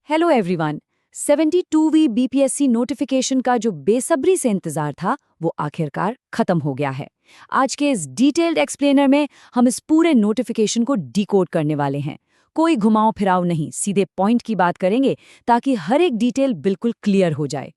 Hello everyone. 72वीं BPSC notification का जो बेसब्री से इंतजार था वो आखिरकार खत्म हो गया है। आज के इस डिटेल्ड एक्सप्लेनर में हम इस पूरे नोटिफिकेशन को डिकोड करने वाले हैं। कोई घुमाव फिराव नहीं, सीधे पॉइंट की बात करेंगे ताकि हर एक डिटेल बिल्कुल क्लियर हो जाए।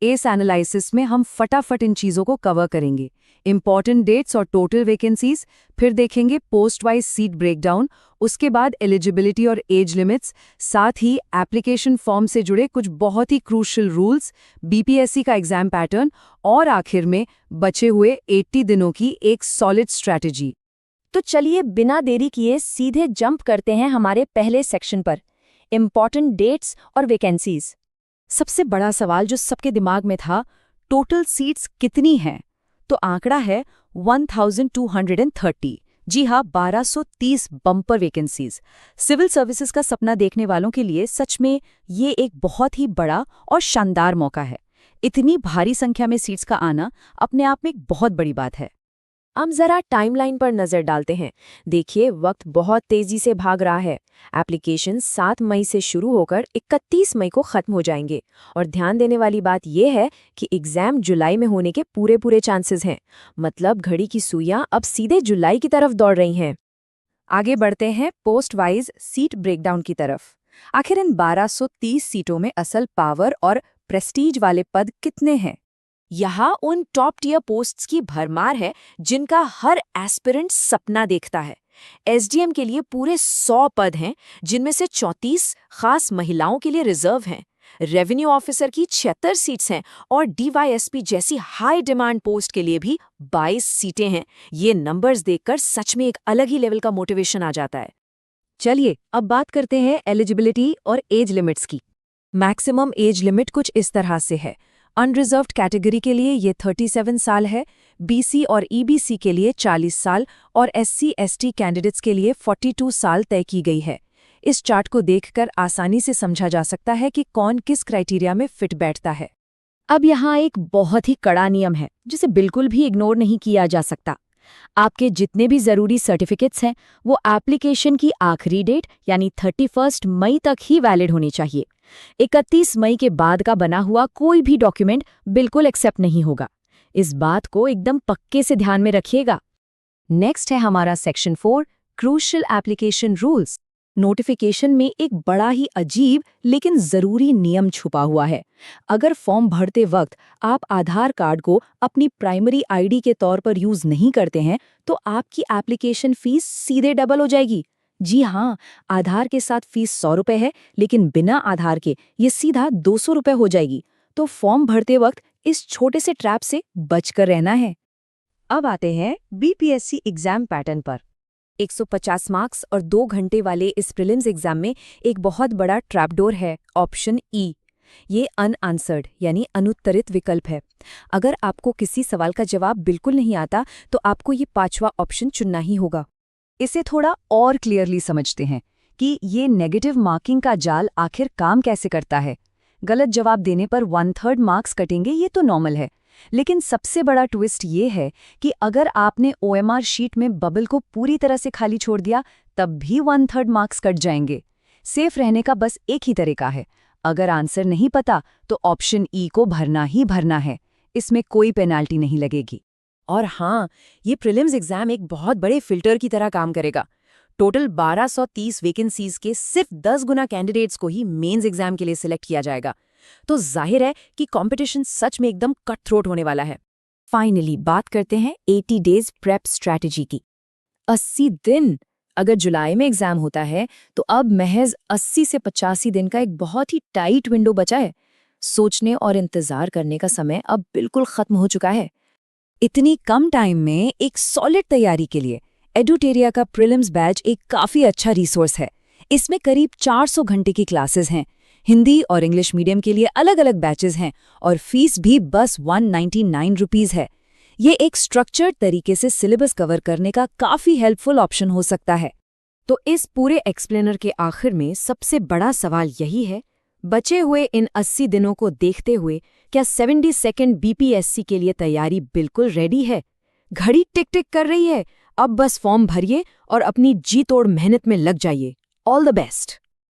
इस एनालिसिस में हम फटाफट इन चीज़ों को कवर करेंगे। इंपॉर्टेंट डेट्स और टोटल वैकेंसीज, फिर देखेंगे पोस्ट वाइज सीट ब्रेकडाउन, उसके बाद एलिजिबिलिटी और एज लिमिट्स, साथ ही एप्लीकेशन फॉर्म से जुड़े कुछ बहुत ही क्रूशियल रूल्स, बीपीएससी का एग्जाम पैटर्न और आखिर में बचे हुए 80 दिनों की एक सॉलिड स्ट्रैटेजी। तो चलिए बिना देरी किए सीधे जंप करते हैं हमारे पहले सेक्शन पर, इंपॉर्टेंट डेट्स और वैकेंसीज। सबसे बड़ा सवाल जो सबके दिमाग में था, टोटल सीट्स कितनी हैं? तो आंकड़ा है 1230। जी हाँ, 1230 बम्पर वैकेंसीज। सिविल सर्विसेज का सपना देखने वालों के लिए सच में ये एक बहुत ही बड़ा और शानदार मौका है। इतनी भारी संख्या में सीट्स का आना अपने आप में एक बहुत बड़ी बात है। अब जरा टाइमलाइन पर नजर डालते हैं। देखिए, वक्त बहुत तेजी से भाग रहा है। एप्लीकेशन 7 मई से शुरू होकर 31 मई को खत्म हो जाएंगे। और ध्यान देने वाली बात यह है कि एग्जाम जुलाई में होने के पूरे चांसेस हैं। मतलब घड़ी की सुइयां अब सीधे जुलाई की तरफ दौड़ रही हैं। आगे बढ़ते हैं पोस्ट वाइज सीट ब्रेकडाउन की तरफ। आखिर इन 1230 सीटों में असल पावर और प्रेस्टीज वाले पद कितने हैं? यहाँ उन टॉप टियर पोस्ट्स की भरमार है जिनका हर एस्पिरेंट सपना देखता है। एसडीएम के लिए पूरे 100 पद हैं, जिनमें से 34 खास महिलाओं के लिए रिजर्व हैं। रेवेन्यू ऑफिसर की 76 सीट्स हैं और डीवाईएसपी जैसी हाई डिमांड पोस्ट के लिए भी 22 सीटें हैं। ये नंबर्स देखकर सच में एक अलग ही लेवल का मोटिवेशन आ जाता है। चलिए अब बात करते हैं एलिजिबिलिटी और एज लिमिट्स की। मैक्सिमम एज लिमिट कुछ इस तरह से है। अनरिजर्व्ड कैटेगरी के लिए ये 37 साल है, बीसी और ईबीसी के लिए 40 साल और एससी/एसटी कैंडिडेट्स के लिए 42 साल तय की गई है। इस चार्ट को देखकर आसानी से समझा जा सकता है कि कौन किस क्राइटेरिया में फिट बैठता है। अब यहाँ एक बहुत ही कड़ा नियम है जिसे बिल्कुल भी इग्नोर नहीं किया जा सकता। आपके जितने भी जरूरी सर्टिफिकेट्स हैं वो एप्लीकेशन की आखिरी डेट यानी 31 मई तक ही वैलिड होनी चाहिए। 31 मई के बाद का बना हुआ कोई भी डॉक्यूमेंट बिल्कुल एक्सेप्ट नहीं होगा। इस बात को एकदम पक्के से ध्यान में रखिएगा। नेक्स्ट है हमारा section 4, crucial application rules. Notification में एक बड़ा ही अजीब लेकिन जरूरी नियम छुपा हुआ है। अगर फॉर्म भरते वक्त आप आधार कार्ड को अपनी प्राइमरी आईडी के तौर पर यूज नहीं करते हैं तो आपकी एप्लीकेशन फीस सीधे डबल हो जाएगी। जी हाँ, आधार के साथ फीस 100 रुपये है, लेकिन बिना आधार के ये सीधा 200 रुपये हो जाएगी। तो फॉर्म भरते वक्त इस छोटे से ट्रैप से बचकर रहना है। अब आते हैं बीपीएससी एग्जाम पैटर्न पर। 150 मार्क्स और 2 घंटे वाले इस प्रीलिम्स एग्जाम में एक बहुत बड़ा ट्रैपडोर है, ऑप्शन ई। ये अनआंसर्ड यानी अनुत्तरित विकल्प है। अगर आपको किसी सवाल का जवाब बिल्कुल नहीं आता तो आपको ये 5वां ऑप्शन चुनना ही होगा। इसे थोड़ा और क्लियरली समझते हैं कि ये नेगेटिव मार्किंग का जाल आखिर काम कैसे करता है। गलत जवाब देने पर 1/3 मार्क्स कटेंगे, ये तो नॉर्मल है। लेकिन सबसे बड़ा ट्विस्ट ये है कि अगर आपने ओएमआर शीट में बबल को पूरी तरह से खाली छोड़ दिया तब भी 1/3 मार्क्स कट जाएंगे। सेफ रहने का बस एक ही तरीका है, अगर आंसर नहीं पता तो ऑप्शन ई को भरना ही भरना है। इसमें कोई पेनाल्टी नहीं लगेगी। और हाँ, ये प्रीलिम्स एग्जाम एक बहुत बड़े फिल्टर की तरह काम करेगा। टोटल 1230 वैकेंसीज के सिर्फ 10 गुना कैंडिडेट्स को ही मेंस एग्जाम के लिए सिलेक्ट किया जाएगा। तो जाहिर है कि कंपटीशन सच में एकदम कट थ्रोट होने वाला है। फाइनली बात करते हैं 80 डेज प्रेप स्ट्रैटेजी की। 80 दिन। अगर जुलाई में एग्जाम होता है तो अब महज 80 से 85 दिन का एक बहुत ही टाइट विंडो बचा है। सोचने और इंतजार करने का समय अब बिल्कुल खत्म हो चुका है। इतनी कम टाइम में एक सॉलिड तैयारी के लिए एडुटेरिया का प्रीलिम्स बैच एक काफी अच्छा रिसोर्स है। इसमें करीब 400 घंटे की क्लासेस हैं। हिंदी और इंग्लिश मीडियम के लिए अलग अलग बैचेस हैं और फीस भी बस 199 रुपीज है। ये एक स्ट्रक्चर्ड तरीके से सिलेबस कवर करने का काफी हेल्पफुल ऑप्शन हो सकता है। तो इस पूरे एक्सप्लेनर के आखिर में सबसे बड़ा सवाल यही है, बचे हुए इन 80 दिनों को देखते हुए क्या 72nd बीपीएससी के लिए तैयारी बिल्कुल रेडी है? घड़ी टिक टिक कर रही है। अब बस फॉर्म भरिए और अपनी जी तोड़ मेहनत में लग जाइए। All the best.